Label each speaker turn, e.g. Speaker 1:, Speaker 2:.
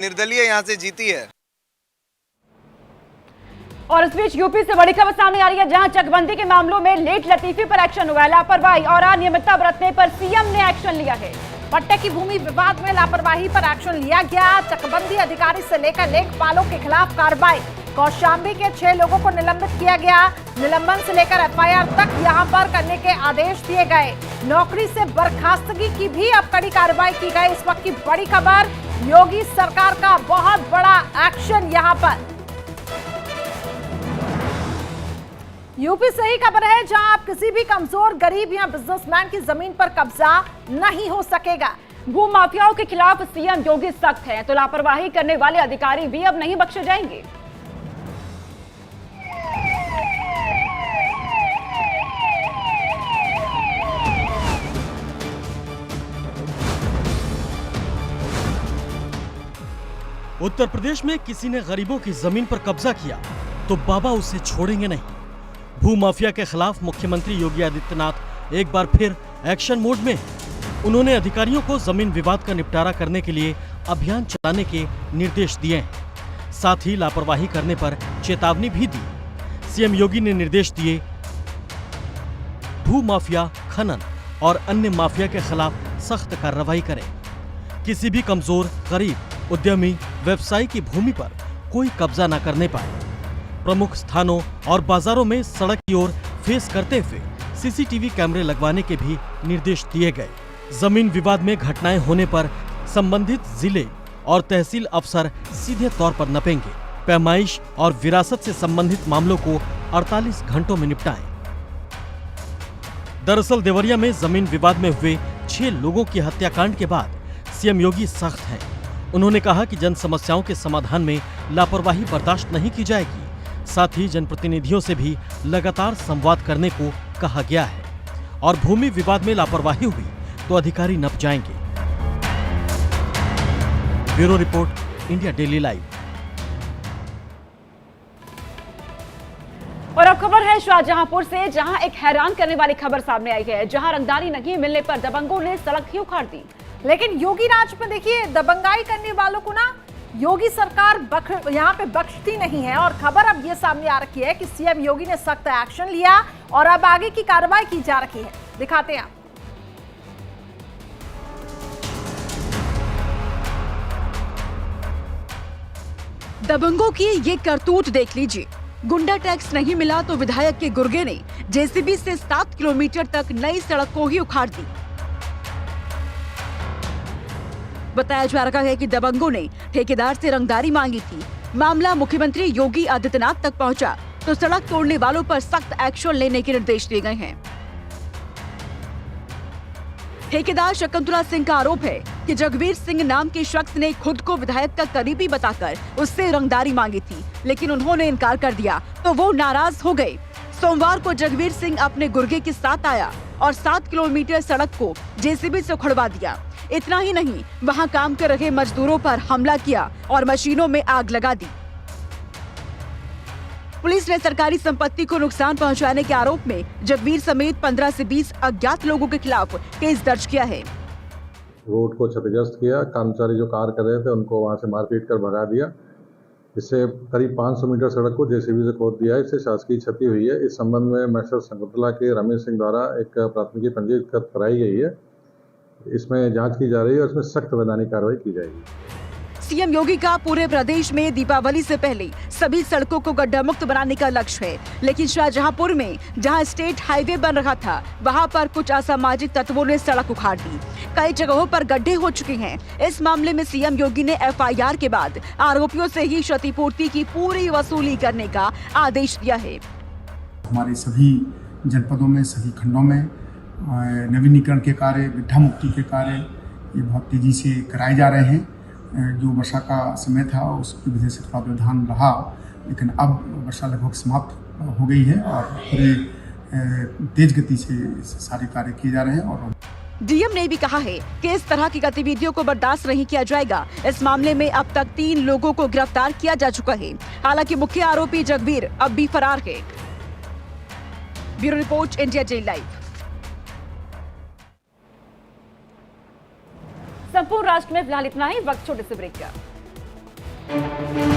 Speaker 1: निर्दलीय यहाँ से जीती है।
Speaker 2: और इस बीच यूपी से बड़ी खबर सामने आ रही है, जहां चकबंदी के मामलों में लेट लतीफी पर एक्शन हुआ है। लापरवाही और अनियमितता बरतने पर सीएम ने एक्शन लिया है।
Speaker 3: पट्टे की भूमि विवाद में लापरवाही पर एक्शन लिया गया। चकबंदी अधिकारी से लेकर लेखपालों के खिलाफ कार्रवाई। कौशाम्बी के 6 लोगों को निलंबित किया गया। निलंबन से लेकर एफआईआर तक यहां पर करने के आदेश दिए गए। नौकरी से बर्खास्तगी की भी अब कड़ी कार्रवाई की गई। इस वक्त की बड़ी खबर, योगी सरकार का बहुत बड़ा एक्शन यहां पर। यूपी से ही खबर है, जहां आप किसी भी कमजोर गरीब या बिजनेसमैन की जमीन पर कब्जा नहीं हो सकेगा।
Speaker 2: भू माफियाओं के खिलाफ सीएम योगी सख्त हैं, तो लापरवाही करने वाले अधिकारी भी अब नहीं बख्शे जाएंगे।
Speaker 4: उत्तर प्रदेश में किसी ने गरीबों की जमीन पर कब्जा किया तो बाबा उसे छोड़ेंगे नहीं। भू माफिया के खिलाफ मुख्यमंत्री योगी आदित्यनाथ एक बार फिर एक्शन मोड में हैं। उन्होंने अधिकारियों को जमीन विवाद का निपटारा करने के लिए अभियान चलाने के निर्देश दिए हैं। साथ ही लापरवाही करने पर चेतावनी भी दी। सीएम योगी ने निर्देश दिए, भू माफिया, खनन और अन्य माफिया के खिलाफ सख्त कार्रवाई करें। किसी भी कमजोर, गरीब, उद्यमी, व्यवसायी की भूमि पर कोई कब्जा न करने पाए। प्रमुख स्थानों और बाजारों में सड़क की ओर फेस करते हुए सीसीटीवी कैमरे लगवाने के भी निर्देश दिए गए। जमीन विवाद में घटनाएं होने पर संबंधित जिले और तहसील अफसर सीधे तौर पर नपेंगे। पैमाइश और विरासत से संबंधित मामलों को 48 घंटों में निपटाएं। दरअसल देवरिया में जमीन विवाद में हुए 6 लोगों की हत्याकांड के बाद सीएम योगी सख्त हैं। उन्होंने कहा कि जन समस्याओं के समाधान में लापरवाही बर्दाश्त नहीं की जाएगी। साथ ही जनप्रतिनिधियों से भी लगातार संवाद करने को कहा गया है और भूमि विवाद में लापरवाही हुई तो अधिकारी नप जाएंगे। Bureau report, India daily live.
Speaker 2: और अब खबर है शाहजहांपुर से, जहां एक हैरान करने वाली खबर सामने आई है, जहां रंगदारी नहीं मिलने पर दबंगों ने सड़क ही उखाड़ दी।
Speaker 3: लेकिन योगी राज में देखिए, दबंगाई करने वालों को ना योगी सरकार यहाँ पे बख्शती नहीं है। और खबर अब ये सामने आ रखी है कि सीएम योगी ने सख्त एक्शन लिया और अब आगे की कार्रवाई की जा रही है। दिखाते हैं आप।
Speaker 5: दबंगों की ये करतूत देख लीजिए। गुंडा टैक्स नहीं मिला तो विधायक के गुर्गे ने जेसीबी से 7 किलोमीटर तक नई सड़क को ही उखाड़ दी। बताया जा रहा है कि दबंगों ने ठेकेदार से रंगदारी मांगी थी। मामला मुख्यमंत्री योगी आदित्यनाथ तक पहुंचा तो सड़क तोड़ने वालों पर सख्त एक्शन लेने के निर्देश दिए गए हैं। ठेकेदार शकुंतला सिंह का आरोप है कि जगवीर सिंह नाम के शख्स ने खुद को विधायक का करीबी बताकर उससे रंगदारी मांगी थी, लेकिन उन्होंने इनकार कर दिया तो वो नाराज हो गए। सोमवार को जगवीर सिंह अपने गुर्गे के साथ आया और 7 किलोमीटर सड़क को जेसीबी से उखड़वा दिया। इतना ही नहीं, वहां काम कर रहे मजदूरों पर हमला किया और मशीनों में आग लगा दी। पुलिस ने सरकारी संपत्ति को नुकसान पहुंचाने के आरोप में जगवीर समेत 15 से 20 अज्ञात लोगों के खिलाफ केस दर्ज किया है।
Speaker 6: रोड को क्षतिग्रस्त किया, कर्मचारी जो कार्य कर रहे थे उनको वहां से मारपीट कर भगा दिया। इससे करीब 500 मीटर सड़क को जेसीबी से खोद दिया है। इससे शासकीय क्षति हुई है। इस संबंध में मैसर शकुंतला के रमेश सिंह द्वारा एक प्राथमिकी पंजीकृत कराई गई है। इसमें जांच की जा रही है और इसमें सख्त वैधानिक कार्रवाई की जाएगी।
Speaker 5: सीएम योगी का पूरे प्रदेश में दीपावली से पहले सभी सड़कों को गड्ढा मुक्त बनाने का लक्ष्य है, लेकिन शाहजहांपुर में जहां स्टेट हाईवे बन रहा था, वहां पर कुछ असामाजिक तत्वों ने सड़क उखाड़ दी। कई जगहों पर गड्ढे हो चुके हैं। इस मामले में सीएम योगी ने एफआईआर के बाद आरोपियों से ही क्षतिपूर्ति की पूरी वसूली करने का आदेश दिया है।
Speaker 7: हमारे सभी जनपदों में, सभी खंडों में नवीनीकरण के कार्य, गड्ढा मुक्ति के कार्य ये बहुत तेजी से कराए जा रहे हैं। जो वर्षा का समय था उसकी वजह से थोड़ा व्यवधान रहा, लेकिन अब वर्षा लगभग समाप्त हो गई है और पूरे तेज गति से सारे कार्य किए जा रहे हैं। और
Speaker 5: डीएम ने भी कहा है कि इस तरह की गतिविधियों को बर्दाश्त नहीं किया जाएगा। इस मामले में अब तक 3 लोगों को गिरफ्तार किया जा चुका है। हालांकि मुख्य आरोपी जगवीर अब भी फरार है। Bureau report, India daily live.
Speaker 2: संपूर्ण राष्ट्र में फिलहाल इतना ही। वक्त छोटे से ब्रेक का।
Speaker 3: है।